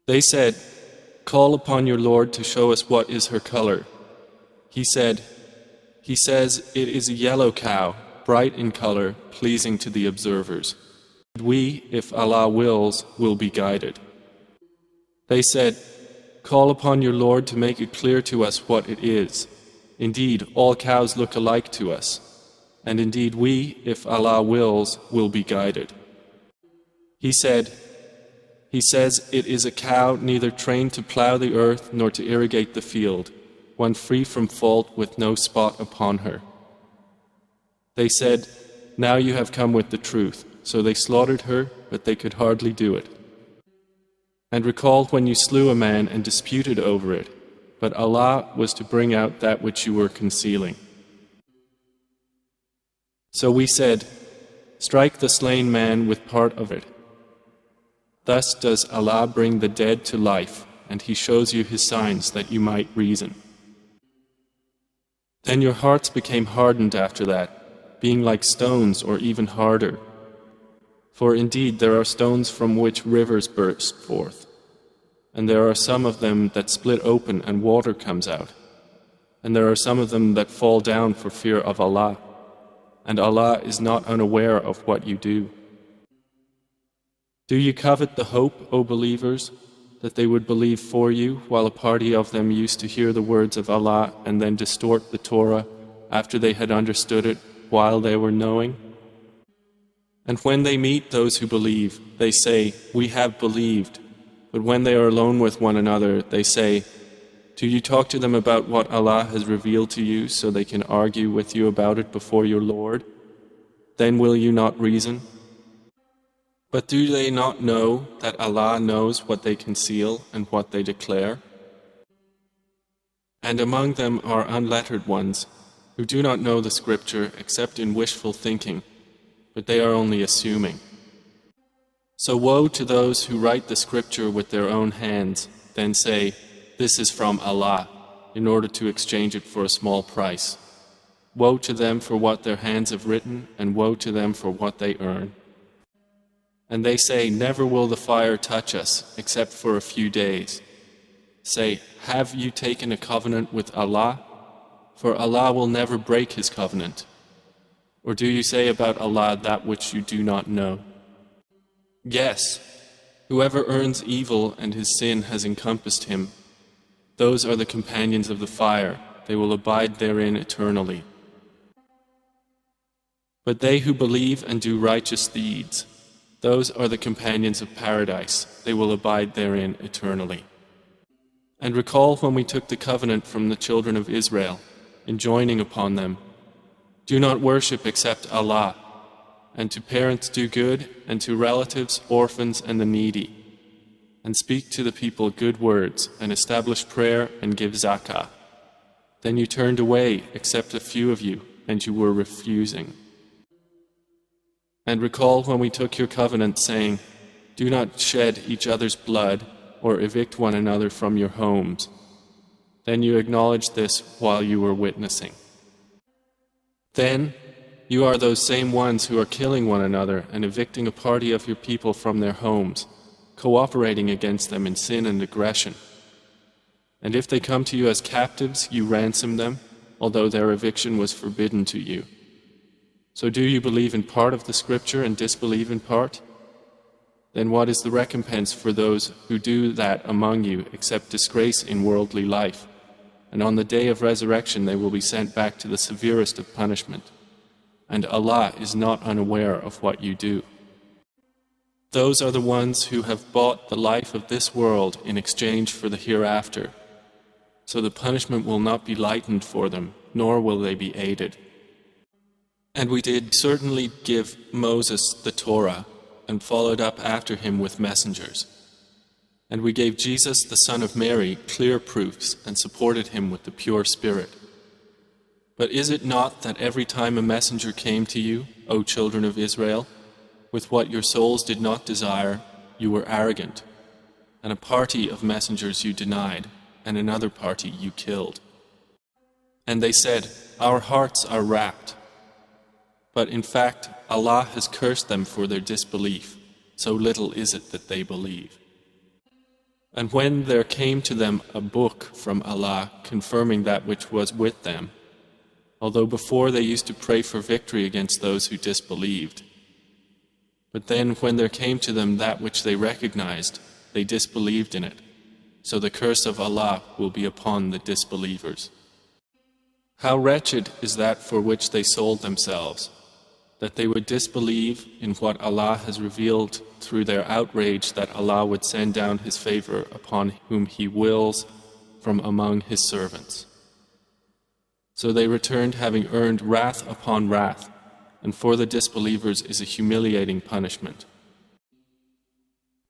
They said, "Call upon your Lord to show us what is her color." He said, "He says it is a yellow cow, bright in color, pleasing to the observers. We, if Allah wills, will be guided." They said, "Call upon your Lord to make it clear to us what it is. Indeed, all cows look alike to us. And indeed we, if Allah wills, will be guided." He says it is a cow neither trained to plow the earth nor to irrigate the field, one free from fault with no spot upon her. They said, "Now you have come with the truth." So they slaughtered her, but they could hardly do it. And recall when you slew a man and disputed over it, but Allah was to bring out that which you were concealing. So we said, "Strike the slain man with part of it." Thus does Allah bring the dead to life, and He shows you His signs that you might reason. Then your hearts became hardened after that, being like stones or even harder. For indeed there are stones from which rivers burst forth, and there are some of them that split open and water comes out, and there are some of them that fall down for fear of Allah, and Allah is not unaware of what you do. Do you covet the hope, O believers, that they would believe for you, while a party of them used to hear the words of Allah and then distort the Torah after they had understood it while they were knowing? And when they meet those who believe, they say, "We have believed." But when they are alone with one another, they say, "Do you talk to them about what Allah has revealed to you so they can argue with you about it before your Lord? Then will you not reason? But do they not know that Allah knows what they conceal and what they declare? And among them are unlettered ones, who do not know the scripture except in wishful thinking, but they are only assuming. So woe to those who write the scripture with their own hands, then say, "This is from Allah," in order to exchange it for a small price. Woe to them for what their hands have written, and woe to them for what they earn. And they say, "Never will the fire touch us, except for a few days." Say, "Have you taken a covenant with Allah? For Allah will never break His covenant. Or do you say about Allah that which you do not know? Yes, whoever earns evil and his sin has encompassed him, those are the companions of the fire, they will abide therein eternally. But they who believe and do righteous deeds, those are the companions of paradise, they will abide therein eternally. And recall when we took the covenant from the children of Israel, enjoining upon them, "Do not worship except Allah, and to parents do good, and to relatives, orphans, and the needy. And speak to the people good words, and establish prayer, and give zakah." Then you turned away, except a few of you, and you were refusing. And recall when we took your covenant, saying, "Do not shed each other's blood, or evict one another from your homes." Then you acknowledged this while you were witnessing. Then you are those same ones who are killing one another and evicting a party of your people from their homes, cooperating against them in sin and aggression. And if they come to you as captives, you ransom them, although their eviction was forbidden to you. So do you believe in part of the scripture and disbelieve in part? Then what is the recompense for those who do that among you except disgrace in worldly life? And on the day of resurrection they will be sent back to the severest of punishment. And Allah is not unaware of what you do. Those are the ones who have bought the life of this world in exchange for the hereafter. So the punishment will not be lightened for them, nor will they be aided. And we did certainly give Moses the Torah, and followed up after him with messengers. And we gave Jesus, the son of Mary, clear proofs and supported him with the pure spirit. But is it not that every time a messenger came to you, O children of Israel, with what your souls did not desire, you were arrogant, and a party of messengers you denied, and another party you killed? And they said, "Our hearts are wrapped." But in fact, Allah has cursed them for their disbelief, so little is it that they believe. And when there came to them a book from Allah confirming that which was with them, although before they used to pray for victory against those who disbelieved, but then when there came to them that which they recognized, they disbelieved in it. So the curse of Allah will be upon the disbelievers. How wretched is that for which they sold themselves, that they would disbelieve in what Allah has revealed through their outrage that Allah would send down His favor upon whom He wills from among His servants. So they returned having earned wrath upon wrath, and for the disbelievers is a humiliating punishment.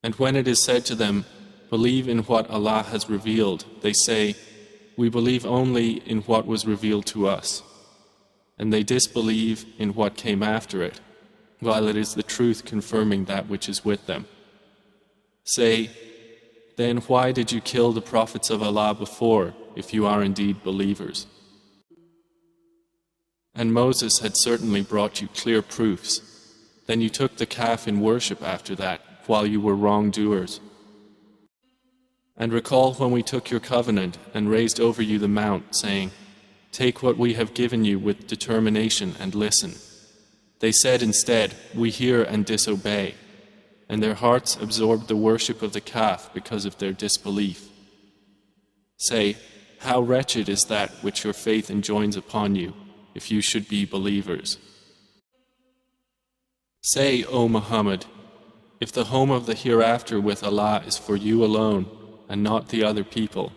And when it is said to them, "Believe in what Allah has revealed," they say, "We believe only in what was revealed to us." And they disbelieve in what came after it, while it is the truth confirming that which is with them. Say, then why did you kill the prophets of Allah before, if you are indeed believers? And Moses had certainly brought you clear proofs. Then you took the calf in worship after that, while you were wrongdoers. And recall when we took your covenant and raised over you the mount, saying, "Take what we have given you with determination and listen." They said instead, "We hear and disobey," and their hearts absorbed the worship of the calf because of their disbelief. Say, how wretched is that which your faith enjoins upon you, if you should be believers. Say, O Muhammad, if the home of the hereafter with Allah is for you alone and not the other people,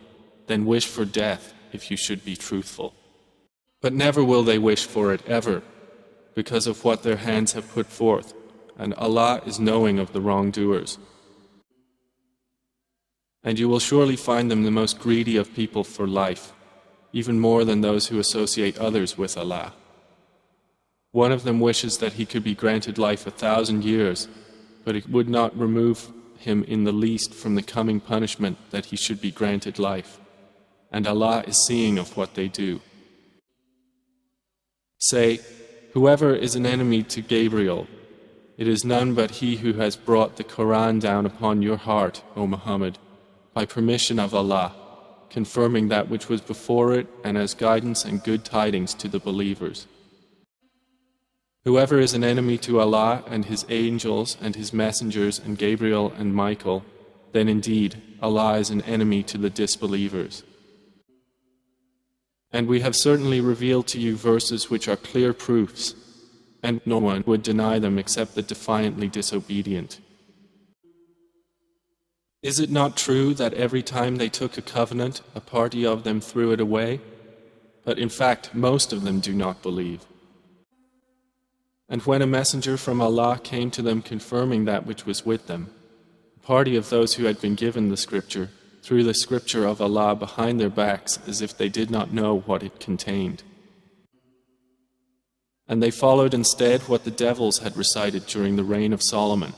then wish for death if you should be truthful. But never will they wish for it ever, because of what their hands have put forth, and Allah is knowing of the wrongdoers. And you will surely find them the most greedy of people for life, even more than those who associate others with Allah. One of them wishes that he could be granted life 1,000 years, but it would not remove him in the least from the coming punishment that he should be granted life, and Allah is seeing of what they do. Say, whoever is an enemy to Gabriel, it is none but he who has brought the Quran down upon your heart, O Muhammad, by permission of Allah, confirming that which was before it and as guidance and good tidings to the believers. Whoever is an enemy to Allah and His angels and His messengers and Gabriel and Michael, then indeed Allah is an enemy to the disbelievers. And we have certainly revealed to you verses which are clear proofs, and no one would deny them except the defiantly disobedient. Is it not true that every time they took a covenant, a party of them threw it away? But in fact, most of them do not believe. And when a messenger from Allah came to them confirming that which was with them, a party of those who had been given the scripture threw the scripture of Allah behind their backs as if they did not know what it contained. And they followed instead what the devils had recited during the reign of Solomon.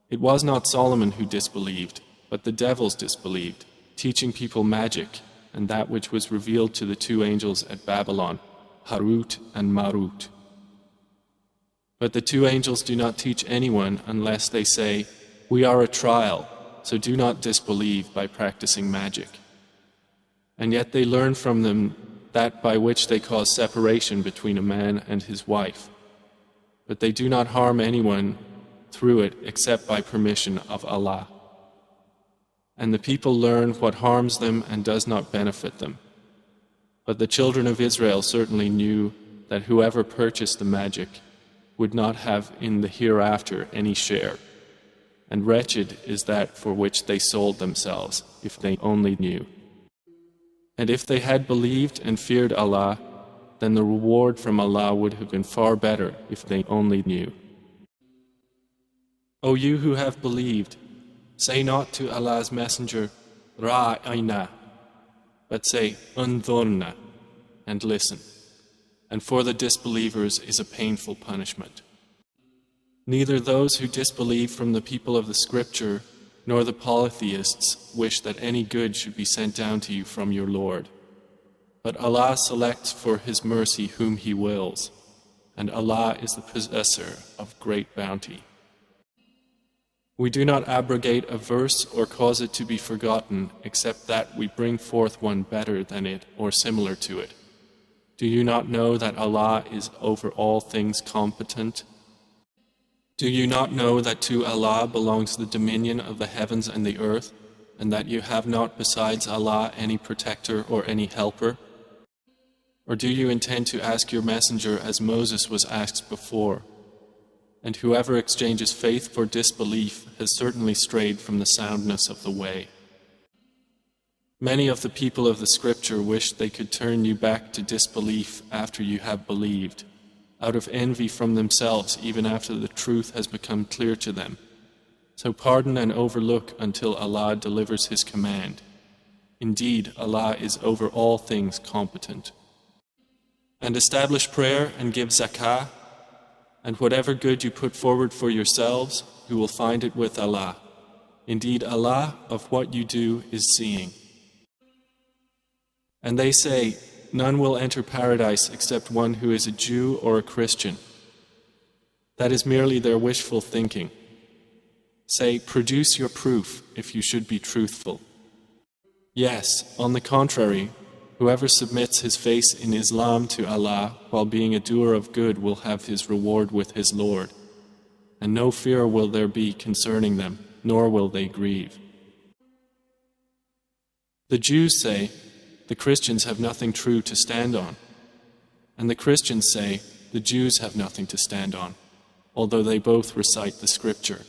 It was not Solomon who disbelieved, but the devils disbelieved, teaching people magic and that which was revealed to the two angels at Babylon, Harut and Marut. But the two angels do not teach anyone unless they say, "We are a trial, so do not disbelieve by practicing magic." And yet they learn from them that by which they cause separation between a man and his wife. But they do not harm anyone through it except by permission of Allah. And the people learn what harms them and does not benefit them. But the children of Israel certainly knew that whoever purchased the magic would not have in the hereafter any share. And wretched is that for which they sold themselves, if they only knew. And if they had believed and feared Allah, then the reward from Allah would have been far better if they only knew. O you who have believed, say not to Allah's Messenger, Ra'ayna, but say, Unzurna, and listen. And for the disbelievers is a painful punishment. Neither those who disbelieve from the people of the scripture nor the polytheists wish that any good should be sent down to you from your Lord. But Allah selects for His mercy whom He wills, and Allah is the possessor of great bounty. We do not abrogate a verse or cause it to be forgotten, except that we bring forth one better than it or similar to it. Do you not know that Allah is over all things competent? Do you not know that to Allah belongs the dominion of the heavens and the earth, and that you have not besides Allah any protector or any helper? Or do you intend to ask your messenger as Moses was asked before? And whoever exchanges faith for disbelief has certainly strayed from the soundness of the way. Many of the people of the scripture wish they could turn you back to disbelief after you have believed, out of envy from themselves even after the truth has become clear to them. So pardon and overlook until Allah delivers His command. Indeed, Allah is over all things competent. And establish prayer and give zakah, and whatever good you put forward for yourselves, you will find it with Allah. Indeed, Allah of what you do is seeing. And they say, none will enter paradise except one who is a Jew or a Christian. That is merely their wishful thinking. Say, produce your proof if you should be truthful. Yes, on the contrary, whoever submits his face in Islam to Allah while being a doer of good will have his reward with his Lord, and no fear will there be concerning them, nor will they grieve. The Jews say, the Christians have nothing true to stand on, and the Christians say, the Jews have nothing to stand on, although they both recite the scripture.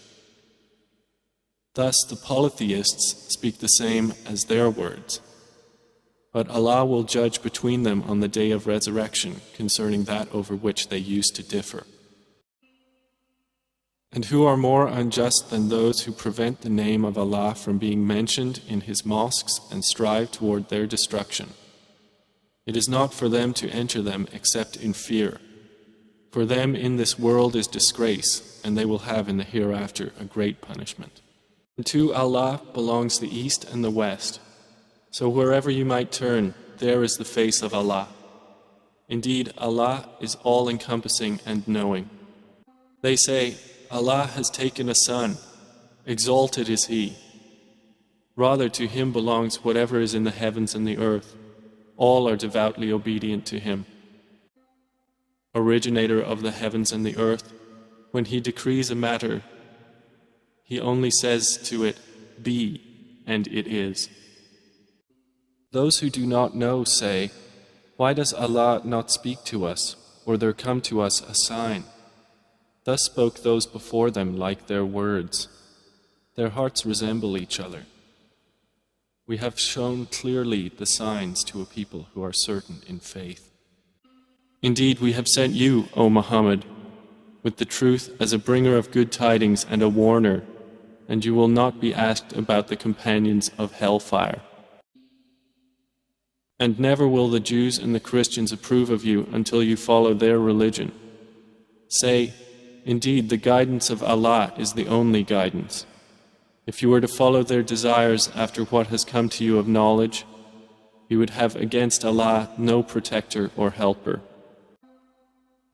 Thus the polytheists speak the same as their words. But Allah will judge between them on the day of resurrection concerning that over which they used to differ. And who are more unjust than those who prevent the name of Allah from being mentioned in His mosques and strive toward their destruction? It is not for them to enter them except in fear. For them in this world is disgrace, and they will have in the hereafter a great punishment. And to Allah belongs the east and the west. So wherever you might turn, there is the face of Allah. Indeed, Allah is all-encompassing and knowing. They say, Allah has taken a son, exalted is He. Rather, to Him belongs whatever is in the heavens and the earth. All are devoutly obedient to Him. Originator of the heavens and the earth, when He decrees a matter, He only says to it, be, and it is. Those who do not know say, why does Allah not speak to us, or there come to us a sign? Thus spoke those before them like their words. Their hearts resemble each other. We have shown clearly the signs to a people who are certain in faith. Indeed, we have sent you, O Muhammad, with the truth as a bringer of good tidings and a warner, and you will not be asked about the companions of hellfire. And never will the Jews and the Christians approve of you until you follow their religion. Say, indeed, the guidance of Allah is the only guidance. If you were to follow their desires after what has come to you of knowledge, you would have against Allah no protector or helper.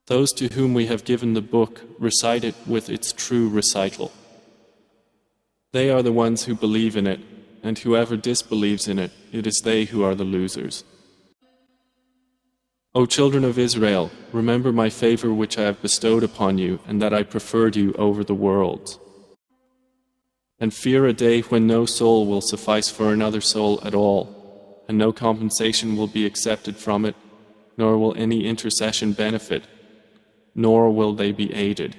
Those to whom we have given the book recite it with its true recital. They are the ones who believe in it, and whoever disbelieves in it, it is they who are the losers. O children of Israel, remember my favor which I have bestowed upon you, and that I preferred you over the worlds. And fear a day when no soul will suffice for another soul at all, and no compensation will be accepted from it, nor will any intercession benefit, nor will they be aided.